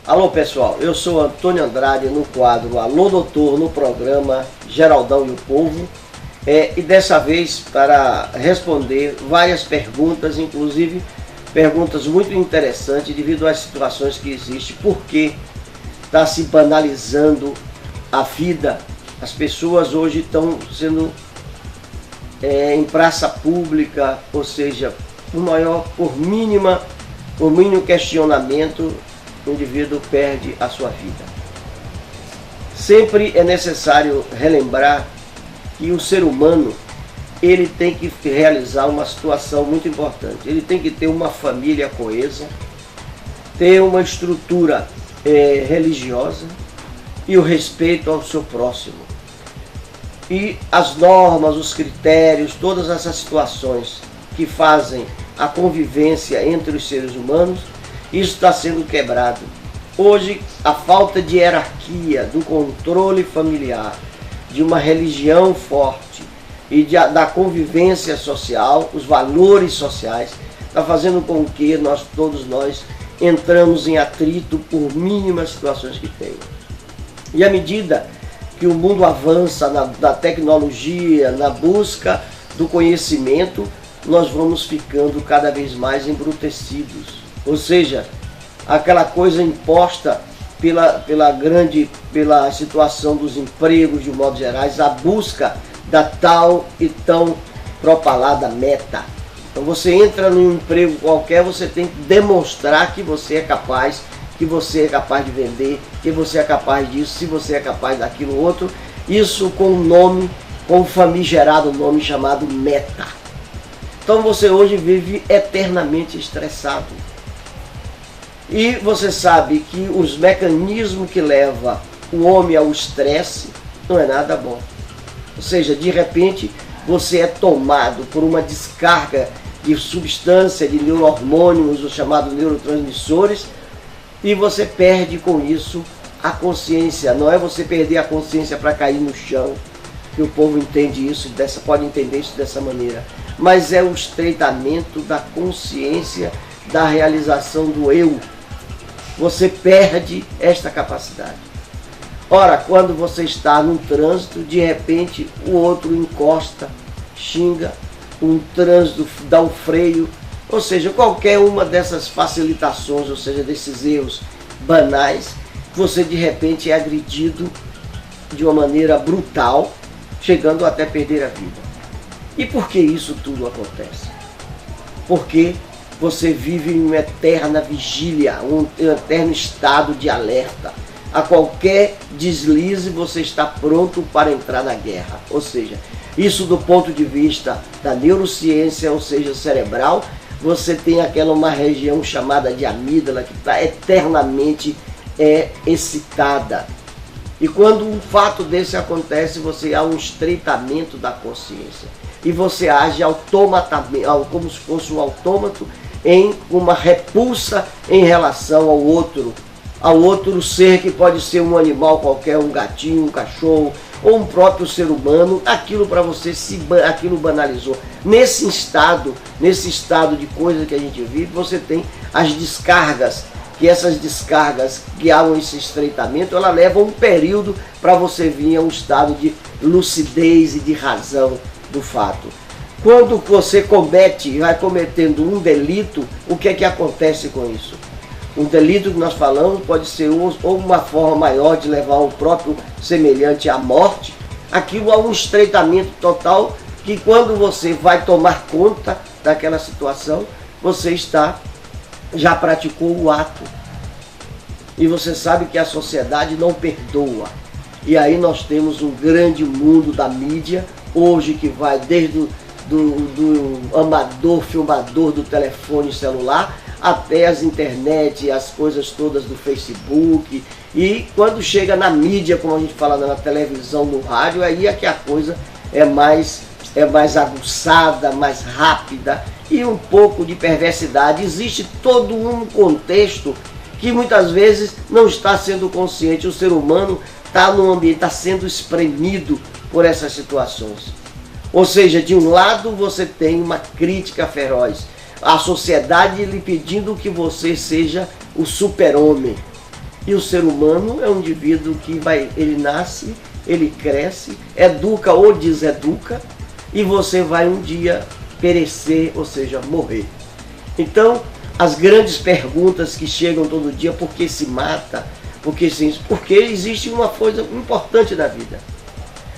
Alô pessoal, eu sou Antônio Andrade no quadro Alô Doutor, no programa Geraldão e o Povo, e dessa vez para responder várias perguntas, inclusive perguntas muito interessantes devido às situações que existem, porque está se banalizando a vida. As pessoas hoje estão sendo em praça pública, ou seja, por mínimo questionamento, o indivíduo perde a sua vida. Sempre é necessário relembrar que o ser humano ele tem que realizar uma situação muito importante. Ele tem que ter uma família coesa, ter uma estrutura religiosa e o respeito ao seu próximo. E as normas, os critérios, todas essas situações que fazem a convivência entre os seres humanos, isso está sendo quebrado. Hoje, a falta de hierarquia, do controle familiar, de uma religião forte e da convivência social, os valores sociais, está fazendo com que todos nós entramos em atrito por mínimas situações que tem. E à medida que o mundo avança na tecnologia, na busca do conhecimento, nós vamos ficando cada vez mais embrutecidos. Ou seja, aquela coisa imposta pela situação dos empregos, de modo gerais, a busca da tal e tão propalada meta. Então você entra num emprego qualquer, você tem que demonstrar que você é capaz, que você é capaz de vender, que você é capaz disso, se você é capaz daquilo outro, isso com um nome, com um famigerado nome chamado meta. Então você hoje vive eternamente estressado. E você sabe que os mecanismos que levam o homem ao estresse não é nada bom. Ou seja, de repente você é tomado por uma descarga de substância, de neurohormônios, os chamados neurotransmissores, e você perde com isso a consciência. Não é você perder a consciência para cair no chão, que o povo entende isso, pode entender isso dessa maneira, mas é o estreitamento da consciência, da realização do eu. Você perde esta capacidade. Ora, quando você está num trânsito, de repente o outro encosta, xinga, um trânsito dá um freio, ou seja, qualquer uma dessas facilitações, ou seja, desses erros banais, você de repente é agredido de uma maneira brutal, chegando até perder a vida. E por que isso tudo acontece? Porque você vive em uma eterna vigília, um eterno estado de alerta. A qualquer deslize você está pronto para entrar na guerra. Ou seja, isso do ponto de vista da neurociência, ou seja, cerebral, você tem uma região chamada de amígdala que está eternamente excitada. E quando um fato desse acontece, você há um estreitamento da consciência. E você age automaticamente, como se fosse um autômato, em uma repulsa em relação ao outro ser, que pode ser um animal qualquer, um gatinho, um cachorro, ou um próprio ser humano. Aquilo para você, aquilo banalizou. Nesse estado de coisa que a gente vive, você tem as descargas, que essas descargas que há esse estreitamento, ela leva um período para você vir a um estado de lucidez e de razão do fato. Quando você vai cometendo um delito, o que é que acontece com isso? Um delito que nós falamos pode ser ou uma forma maior de levar o próprio semelhante à morte. Aquilo há um estreitamento total, que quando você vai tomar conta daquela situação, você já praticou o ato. E você sabe que a sociedade não perdoa. E aí nós temos um grande mundo da mídia, hoje, que vai desde do amador, filmador do telefone celular, até as internet, as coisas todas do Facebook. E quando chega na mídia, como a gente fala na televisão, no rádio, aí é que a coisa é mais aguçada, mais rápida, e um pouco de perversidade. Existe todo um contexto que muitas vezes não está sendo consciente. O ser humano está num ambiente, está sendo espremido por essas situações. Ou seja, de um lado você tem uma crítica feroz, a sociedade lhe pedindo que você seja o super-homem, E o ser humano é um indivíduo que ele nasce, ele cresce, educa ou deseduca, e você vai um dia perecer, ou seja, morrer. Então, as grandes perguntas que chegam todo dia: por que se mata? Porque existe uma coisa importante na vida: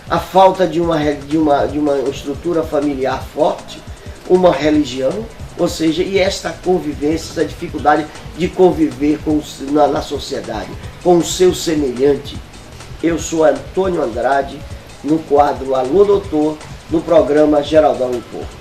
a falta de uma estrutura familiar forte, uma religião, ou seja, e esta convivência, essa dificuldade de conviver na sociedade, com o seu semelhante. Eu sou Antônio Andrade, no quadro Alô Doutor, no programa Geraldão em Porto.